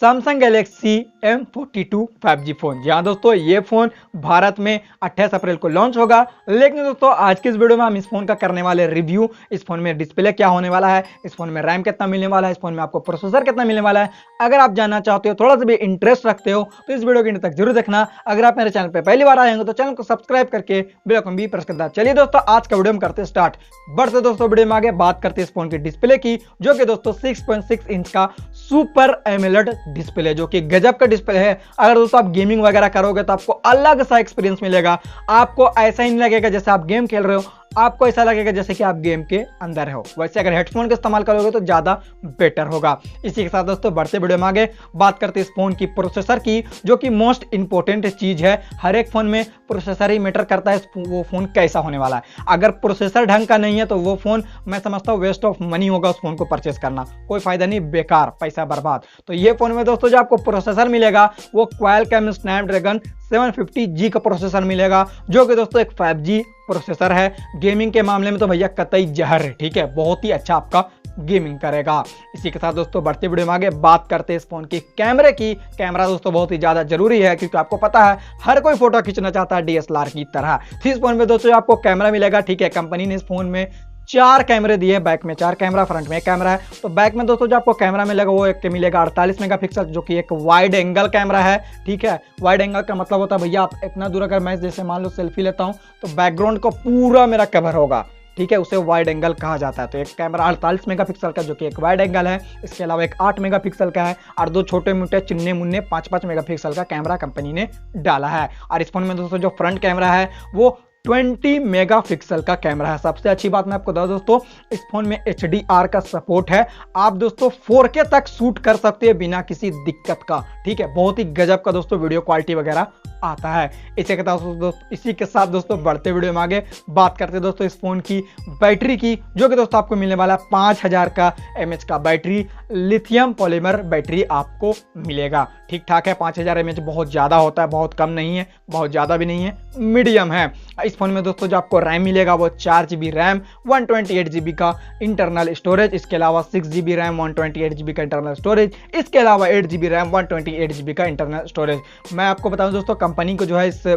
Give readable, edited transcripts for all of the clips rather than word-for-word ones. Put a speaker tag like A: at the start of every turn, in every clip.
A: Samsung Galaxy M42 5G phone. जी हाँ दोस्तों, ये फोन भारत में 28 अप्रैल को लॉन्च होगा। लेकिन दोस्तों आज की इस वीडियो में हम इस फोन का करने वाले रिव्यू, इस फोन में डिस्प्ले क्या होने वाला है, इस फोन में रैम कितना मिलने वाला है, इस फोन में आपको प्रोसेसर कितना मिलने वाला है। अगर आप जानना चाहते हो, थोड़ा सा भी इंटरेस्ट रखते हो, तो इस वीडियो के अंत तक जरूर देखना। अगर आप मेरे चैनल पर पहली बार आए हो तो चैनल को सब्सक्राइब करके बेल आइकन भी प्रेस कर देना। चलिए दोस्तों, आज का वीडियो हम करते हैं स्टार्ट। बढ़ते दोस्तों वीडियो में आगे बात करते हैं इस फोन की डिस्प्ले की, जो कि दोस्तों 6.6 इंच का सुपर एमोलेड डिस्प्ले, जो कि गजब का डिस्प्ले है। अगर दोस्तों आप गेमिंग वगैरह करोगे तो आपको अलग सा एक्सपीरियंस मिलेगा। आपको ऐसा ही नहीं लगेगा जैसे आप गेम खेल रहे हो, आपको ऐसा लगेगा जैसे कि आप गेम के अंदर हो। वैसे अगर हेडफोन का इस्तेमाल करोगे तो ज्यादा बेटर होगा। इसी के साथ दोस्तों बढ़ते वीडियो में आगे बात करते हैं इस फोन की प्रोसेसर की, जो कि मोस्ट इंपॉर्टेंट चीज है। हर एक फोन में प्रोसेसर ही मैटर करता है वो फोन कैसा होने वाला है। अगर प्रोसेसर ढंग का नहीं है तो वो फोन मैं समझता हूँ वेस्ट ऑफ मनी होगा उस फोन को परचेस करना, कोई फायदा नहीं, बेकार, पैसा बर्बाद। तो ये फोन में दोस्तों जो आपको प्रोसेसर मिलेगा वो क्वालकॉम स्नैपड्रैगन 750G का प्रोसेसर मिलेगा, जो कि दोस्तों एक 5G प्रोसेसर है। गेमिंग के मामले में तो भैया कतई जहर है, ठीक है, बहुत ही अच्छा आपका गेमिंग करेगा। इसी के साथ दोस्तों बढ़ते वीडियो में आगे बात करते हैं इस फोन की कैमरे की। कैमरा दोस्तों बहुत ही ज्यादा जरूरी है, क्योंकि आपको पता है हर कोई फोटो खींचना चाहता है DSLR की तरह। तो इस फोन में दोस्तों आपको कैमरा मिलेगा, ठीक है। कंपनी ने इस फोन में 4 कैमरे दिए, बैक में 4 कैमरा, फ्रंट में 1 कैमरा है। तो बैक में दोस्तों जो आपको कैमरा मिलेगा वो एक मिलेगा 48 मेगापिक्सल, जो कि एक वाइड एंगल कैमरा है, ठीक है। वाइड एंगल का मतलब होता है भैया आप इतना दूर अगर मैं जैसे मान लो सेल्फी लेता हूं तो बैकग्राउंड को पूरा मेरा कवर होगा, ठीक है, उसे वाइड एंगल कहा जाता है। तो एक कैमरा 48 मेगापिक्सल का, जो कि एक वाइड एंगल है। इसके अलावा एक 8 मेगापिक्सल का है और 2 छोटे मोटे चिन्ने मुन्ने 5-5 मेगापिक्सल का कैमरा कंपनी ने डाला है। और इस फोन में दोस्तों जो फ्रंट कैमरा है वो 20 मेगापिक्सल का कैमरा है। सबसे अच्छी बात मैं आपको बता दूं दोस्तों, इस फोन में HDR का सपोर्ट है। आप दोस्तों 4K तक शूट कर सकते हैं बिना किसी दिक्कत का, ठीक है। बहुत ही गजब का दोस्तों वीडियो क्वालिटी वगैरह आता है। इसी के साथ दोस्तों बढ़ते वीडियो में आगे बात करते हैं दोस्तों इस फोन की बैटरी की, जो कि दोस्तों आपको मिलने वाला है 5000 का mAh का बैटरी, लिथियम पॉलीमर बैटरी आपको मिलेगा। ठीक ठाक है, 5000 mAh बहुत ज्यादा होता है, बहुत कम नहीं है, बहुत ज्यादा भी नहीं है, मीडियम है। इस फोन में दोस्तों जो आपको रैम मिलेगा वो 4GB रैम, 128GB का इंटरनल स्टोरेज। इसके अलावा 6GB रैम, 128GB का इंटरनल स्टोरेज। इसके अलावा 8GB रैम, 128GB का इंटरनल स्टोरेज। मैं आपको बताऊं दोस्तों, कंपनी को जो है इस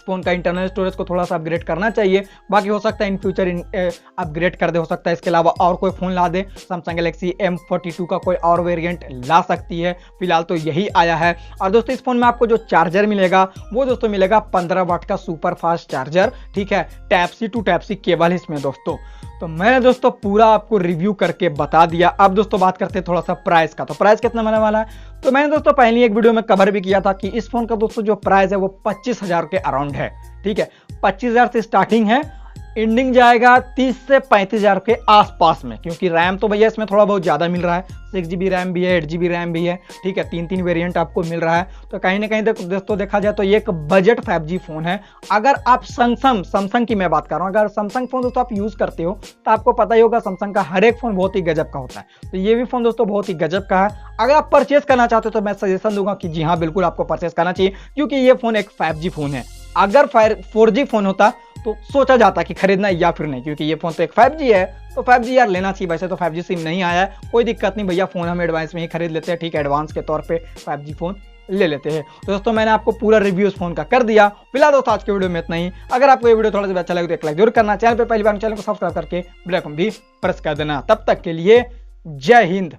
A: फोन का इंटरनल स्टोरेज को थोड़ा सा अपग्रेड करना चाहिए। बाकी हो सकता है इन फ्यूचर अपग्रेड कर दे, हो सकता है इसके अलावा और कोई फोन ला दे। सैमसंग गैलेक्सी M42 का कोई और वेरिएंट ला सकती है, फिलहाल तो यही आया है। और दोस्तों इस फोन में आपको जो चार्जर मिलेगा वो दोस्तों मिलेगा 15 वाट का सुपर फास्ट चार्जर, ठीक है। Type-C to Type-C केबल इसमें दोस्तों। तो मैंने दोस्तों पूरा आपको रिव्यू करके बता दिया। अब दोस्तों बात करते हैं थोड़ा सा प्राइस का। तो प्राइस कितना मिलने वाला है, तो मैंने दोस्तों पहले एक वीडियो में कवर भी किया था कि इस फोन का दोस्तों जो प्राइस है वो 25,000 के अराउंड है, ठीक है। 25,000 से स्टार्टिंग है, एंडिंग जाएगा 30 से 35,000 के आसपास में, क्योंकि रैम तो भैया इसमें थोड़ा बहुत ज्यादा मिल रहा है। 6GB रैम भी है, 8GB रैम भी है, ठीक है। 3 वेरिएंट आपको मिल रहा है। तो कहीं ना कहीं दोस्तों देखा जाए तो ये एक बजट 5G फोन है। अगर आप सैमसंग की मैं बात कर रहा हूँ, अगर सैमसंग फोन दोस्तों आप यूज करते हो तो आपको पता ही होगा सैमसंग का हर एक फोन बहुत ही गजब का होता है। तो ये भी फोन दोस्तों बहुत ही गजब का है। अगर आप परचेस करना चाहते हो तो मैं सजेशन दूंगा कि जी हाँ बिल्कुल आपको परचेस करना चाहिए, क्योंकि ये फोन एक 5G फोन है। अगर 4G फोन होता तो सोचा जाता कि खरीदना या फिर नहीं, क्योंकि ये फोन तो एक 5G है, तो 5G यार लेना चाहिए। वैसे तो 5G सिम नहीं आया है, कोई दिक्कत नहीं भैया, फोन हम एडवांस में ही खरीद लेते हैं, ठीक है। एडवांस के तौर पे 5G फोन ले लेते हैं। तो दोस्तों मैंने आपको पूरा रिव्यू इस फोन का कर दिया। फिलहाल दोस्तों आज के वीडियो में इतना ही। अगर आपको ये वीडियो थोड़ा सा अच्छा लगे तो एक लाइक जरूर करना, चैनल पे पहली बार चैनल को सब्सक्राइब करके बेल आइकन भी प्रेस कर देना। तब तक के लिए जय हिंद।